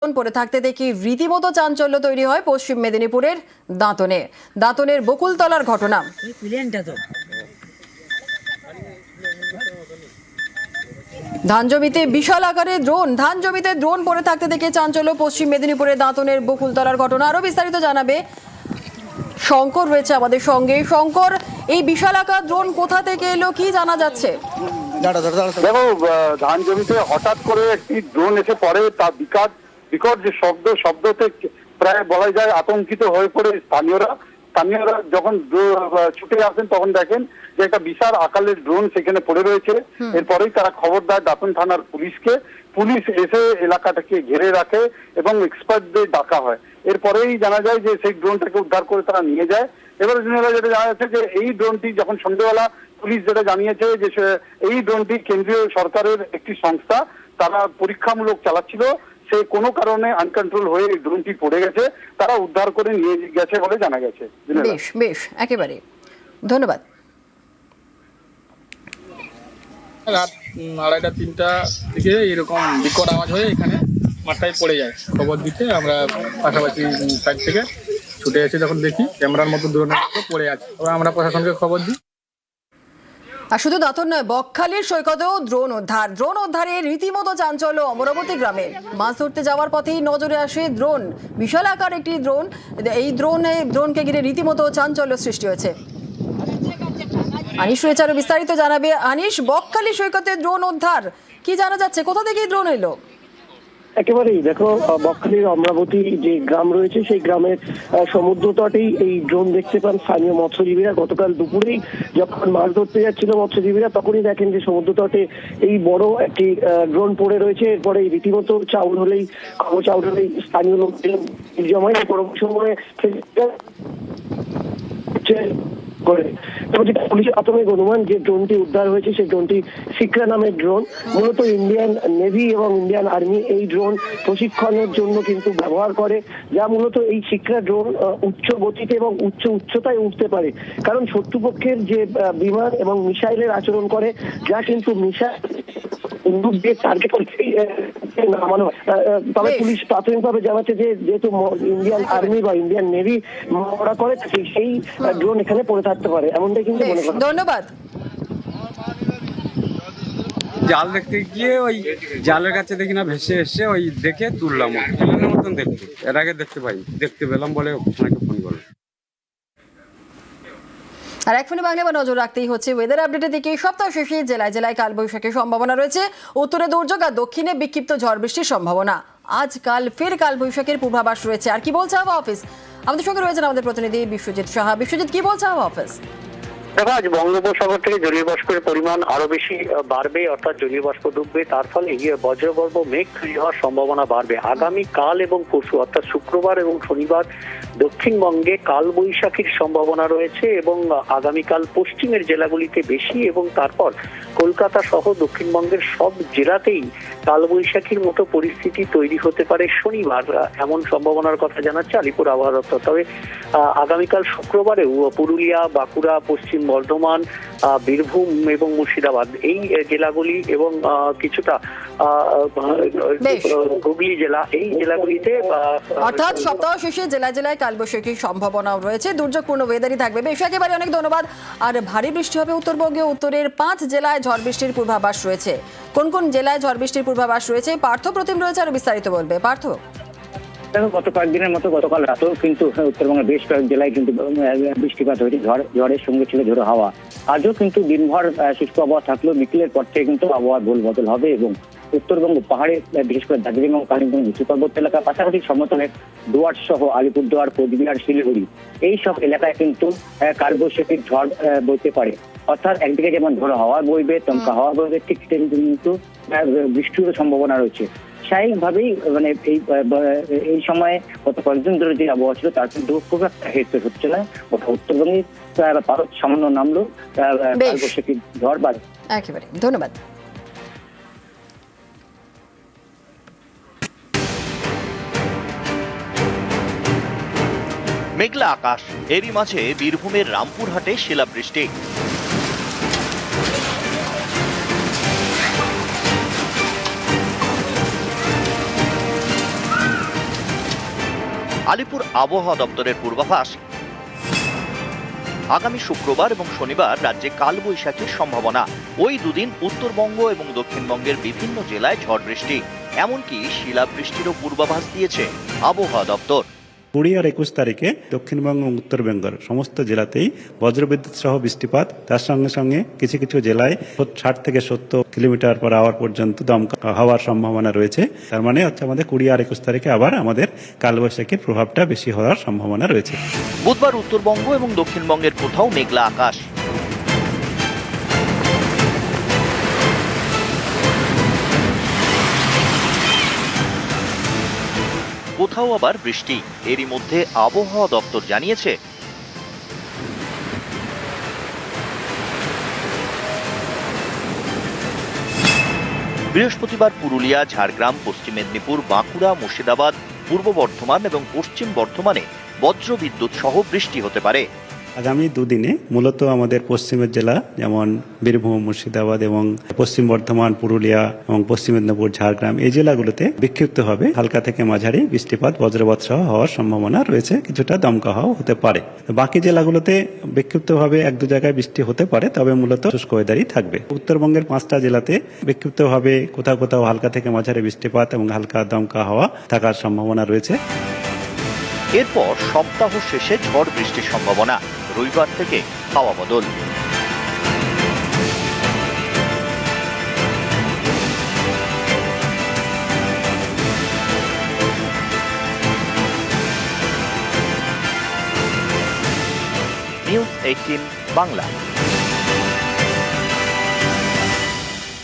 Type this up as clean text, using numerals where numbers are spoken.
পড়ে থাকতে দেখি রীতিমতো চাঞ্চল্য তৈরি হয় পশ্চিম মেদিনীপুরের দাঁতনের বকুলতলার ঘটনা। ধান জমিতে বিশাল আকারে ধান জমিতে ড্রোন পড়ে থাকতে দেখে চাঞ্চল্য পশ্চিম মেদিনীপুরের দাঁতনের বকুলতলার ঘটনা। আরো বিস্তারিত জানাবে শঙ্কর রয়েছে আমাদের সঙ্গে। শঙ্কর, এই বিশাল আকার ড্রোন কোথা থেকে এলো, কি জানা যাচ্ছে? দেখো, ধান জমিতে হঠাৎ করে একটি ড্রোন এসে পড়ে, তার বিকট যে শব্দতে প্রায় বলা যায় আতঙ্কিত হয়ে পড়ে স্থানীয়রা যখন ছুটে আসেন তখন দেখেন যে একটা বিশাল আকারের ড্রোন সেখানে পড়ে রয়েছে। এরপরেই তারা খবর দেয় দাঁতন থানার পুলিশকে। পুলিশ এসে এলাকাটাকে ঘিরে রাখে এবং এক্সপার্টদের ডাকা হয়। এরপরেই জানা যায় যে সেই ড্রোনটাকে উদ্ধার করে তারা নিয়ে যায়। এবারে যেটা জানা যাচ্ছে যে এই ড্রোনটি যখন সন্ধ্যেবেলা পুলিশ যেটা জানিয়েছে যে এই ড্রোনটি কেন্দ্রীয় সরকারের একটি সংস্থা, তারা পরীক্ষামূলক চালাচ্ছিল, সে কোনো কারণে আনকন্ট্রোল হয়ে এই ড্রোনটি পড়ে গেছে, তারা উদ্ধার করে নিয়ে গেছে বলে জানা গেছে। বেশ একেবারে ধন্যবাদ। রাত 2:30-3টা দিকে এরকম বিকট আওয়াজ হয়ে এখানে মাথায় পড়ে যায়। খবর দিতে আমরা পাশাপাশি সাইড থেকে ছুটে এসে যখন দেখি ক্যামেরার মতো ড্রোনের মতো পড়ে আছে, তবে আমরা প্রশাসনকে খবর দিই। আর শুধু দাঁতন নয়, বকখালির সৈকতেও ড্রোন উদ্ধারে রীতিমতো চাঞ্চল্য অমরাবতী গ্রামে। মাছ ধরতে যাওয়ার পথেই নজরে আসে ড্রোন, বিশাল আকার একটি ড্রোন। এই ড্রোনকে ঘিরে রীতিমতো চাঞ্চল্য সৃষ্টি হয়েছে। আনিশ রয়েছে আরো বিস্তারিত জানাবে। আনিশ, বকখালি সৈকতে ড্রোন উদ্ধার, কি জানা যাচ্ছে, কোথা থেকে ড্রোন এলো? একেবারেই দেখো, বকখালির অমরাবতী যে গ্রাম রয়েছে সেই গ্রামের সমুদ্র তটেই এই ড্রোন দেখতে পান স্থানীয় মৎস্যজীবীরা। গতকাল দুপুরেই যখন মাছ ধরতে যাচ্ছিল মৎস্যজীবীরা, তখনই দেখেন যে সমুদ্র তটে এই বড় একটি ড্রোন পড়ে রয়েছে। এরপরে রীতিমতো চাউল হলেই স্থানীয় লোকজন জমায় পরবর্তী সময়ে করে পুলিশের প্রাথমিক অনুমান যে ড্রোনটি উদ্ধার হয়েছে সেই ড্রোনটি শিখরা নামের ড্রোন। মূলত ইন্ডিয়ান নেভি এবং ইন্ডিয়ান আর্মি এই ড্রোন প্রশিক্ষণের জন্য কিন্তু ব্যবহার করে, যা মূলত এই শিখরা ড্রোন উচ্চ গতিতে এবং উচ্চতায় উঠতে পারে। কারণ শত্রুপক্ষের যে বিমান এবং মিসাইলের আচরণ করে, যা কিন্তু মিসাইল টার্গেট নামানো হয়। তবে পুলিশ প্রাথমিকভাবে জানাচ্ছে যে যেহেতু ইন্ডিয়ান আর্মি বা ইন্ডিয়ান নেভি ওরা করে থাকে, সেই ড্রোন এখানে পড়ে থাকতে পারে, এমনটাই কিন্তু মনে করা। ধন্যবাদ। জাল দেখতে গিয়ে ওই জালের কাছে দেখি না ভেসে এসে ওই দেখে তুললাম, ফিল্মের মতন দেখতে। এর আগে দেখতে পেলাম বলে ওখানে ফোন করলাম। আর এক ফোনে বাংলা নজর রাখতেই হচ্ছে ওয়েদার আপডেটের দিকে। সপ্তাহ শেষে জেলায় জেলায় কালবৈশাখীর সম্ভাবনা রয়েছে। উত্তরে দুর্যোগ আর দক্ষিণে বিক্ষিপ্ত ঝড় বৃষ্টির সম্ভাবনা। আজ ফের কালবৈশাখীর পূর্বাভাস রয়েছে। আর কি বলছে আবহাওয়া অফিস? আমাদের সঙ্গে রয়েছেন আমাদের প্রতিনিধি বিশ্বজিৎ সাহা। বিশ্বজিৎ, কি বলছে আবহাওয়া অফিস? দেখো, আজ বঙ্গোপসাগর থেকে জলীয় বাষ্পের পরিমাণ আরো বেশি বাড়বে, অর্থাৎ জলীয় বাষ্প ডুববে, তার ফলে বজ্রগর্ভ মেঘ তৈরি হওয়ার সম্ভাবনা বাড়বে। আগামী কাল এবং পরশু অর্থাৎ শুক্রবার এবং শনিবার দক্ষিণবঙ্গে কালবৈশাখীর সম্ভাবনা রয়েছে এবং আগামীকাল পশ্চিমের জেলাগুলিতে বেশি এবং তারপর কলকাতা সহ দক্ষিণবঙ্গের সব জেলাতেই কালবৈশাখীর মতো পরিস্থিতি তৈরি হতে পারে শনিবার, এমন সম্ভাবনার কথা জানাচ্ছে আলিপুর আবহাওয়া দপ্তর। তবে আগামীকাল শুক্রবারেও পুরুলিয়া, বাঁকুড়া, পশ্চিম বর্ধমান, বীরভূম এবং মুর্শিদাবাদ এই জেলাগুলি এবং কিছুটা হুগলি জেলা, এই জেলাগুলিতে অর্থাৎ সপ্তাহ শেষে জেলায় জেলায় কালবৈশাখীর সম্ভাবনাও রয়েছে। দুর্যোগপূর্ণ ওয়েদারই থাকবে। বেশ, একেবারে অনেক ধন্যবাদ। আর ভারী বৃষ্টি হবে উত্তরবঙ্গে। উত্তরের 5 জেলায় ঝড় বৃষ্টির পূর্বাভাস রয়েছে। কোন কোন জেলায় ঝড় বৃষ্টির পূর্বাভাস রয়েছে? পার্থ প্রতিম রয়েছে, আরো বিস্তারিত বলবে। পার্থ, গত কয়েকদিনের মতো গতকাল রাতেও কিন্তু উত্তরবঙ্গের বেশ কয়েক জেলায় কিন্তু বৃষ্টিপাত হয়েছে, ঝড়ের সঙ্গে ছিল ঝোড়ো হাওয়া। আজও কিন্তু দিনভর শুষ্ক আবহাওয়া থাকলেও বিকেলের পর থেকে কিন্তু আবহাওয়ার বদল হবে এবং উত্তরবঙ্গ পাহাড়ে বিশেষ করে দার্জিলিং এবং কালিম্পং উঁচু পার্বত্য এলাকা, পাশাপাশি সমতলে ডুয়ার্স সহ আলিপুরদুয়ার, কোচবিহার, শিলিগুড়ি এই সব এলাকায় কিন্তু কালবৈশাখীর ঝড় বইতে পারে। অর্থাৎ একদিকে যেমন ঝোড়ো হাওয়া বইবে, দমকা হাওয়া বইবে, ঠিক তেমনি কিন্তু বৃষ্টিরও সম্ভাবনা রয়েছে। স্বাভাবিকভাবেই মানে এই সময়ে গত কয়েকদিন ধরে যে আবহাওয়া ছিল তার কিন্তু খুব একটা হেরফের হচ্ছে না। ওটা উত্তরবঙ্গে পারদ সামান্য নামলো, কালবৈশাখীর ঝড় বাড়ে। একেবারে ধন্যবাদ। মেঘলা আকাশ, এরই মাঝে বীরভূমের রামপুরহাটে শিলাবৃষ্টি। আলিপুর আবহাওয়া দপ্তরের পূর্বাভাস, আগামী শুক্রবার এবং শনিবার রাজ্যে কালবৈশাখীর সম্ভাবনা। ওই দুদিন উত্তরবঙ্গ এবং দক্ষিণবঙ্গের বিভিন্ন জেলায় ঝড় বৃষ্টি, এমনকি শিলাবৃষ্টিরও পূর্বাভাস দিয়েছে আবহাওয়া দপ্তর। 20 আর 21 তারিখে দক্ষিণবঙ্গ এবং উত্তরবঙ্গের সমস্ত জেলাতেই বজ্রবিদ্যুৎ সহ বৃষ্টিপাত, তার সঙ্গে সঙ্গে কিছু কিছু জেলায় 60 থেকে 70 কিলোমিটার পার আওয়ার পর্যন্ত দমকা হওয়ার সম্ভাবনা রয়েছে। তার মানে হচ্ছে আমাদের 20 আর 21 তারিখে আবার আমাদের কালবৈশাখীর প্রভাবটা বেশি হওয়ার সম্ভাবনা রয়েছে। বুধবার উত্তরবঙ্গ এবং দক্ষিণবঙ্গের কোথাও মেঘলা আকাশ, কোথাও আবার বৃষ্টি। এরই মধ্যে আবহাওয়া দপ্তর জানিয়েছে বৃহস্পতিবার পুরুলিয়া, ঝাড়গ্রাম, পশ্চিম মেদিনীপুর, বাঁকুড়া, মুর্শিদাবাদ, পূর্ব বর্ধমান এবং পশ্চিম বর্ধমানে বজ্রবিদ্যুৎ সহ বৃষ্টি হতে পারে। আগামী দুদিনে মূলত আমাদের পশ্চিমের জেলা যেমন বীরভূম, মুর্শিদাবাদ এবং পশ্চিম বর্ধমান, পুরুলিয়া এবং পশ্চিম মেদিনীপুর, ঝাড়গ্রাম এই জেলাগুলোতে বিক্ষিপ্তভাবে হালকা থেকে মাঝারি বৃষ্টিপাত, বজ্রপাত সহ হওয়ার সম্ভাবনা রয়েছে। কিছুটা দমকা হাওয়া হতে পারে। বাকি জেলাগুলোতে বিক্ষিপ্তভাবে 1-2 জায়গায় বৃষ্টি হতে পারে, তবে মূলত শুষ্ক ওয়েদারই থাকবে। উত্তরবঙ্গের 5টা জেলাতে বিক্ষিপ্তভাবে কোথাও কোথাও হালকা থেকে মাঝারি বৃষ্টিপাত এবং হালকা দমকা হাওয়া থাকার সম্ভাবনা রয়েছে। এরপর সপ্তাহ শেষে ঝড় বৃষ্টির সম্ভাবনা, রবিবার থেকে হাওয়া বদল। নিউজ 18 বাংলা।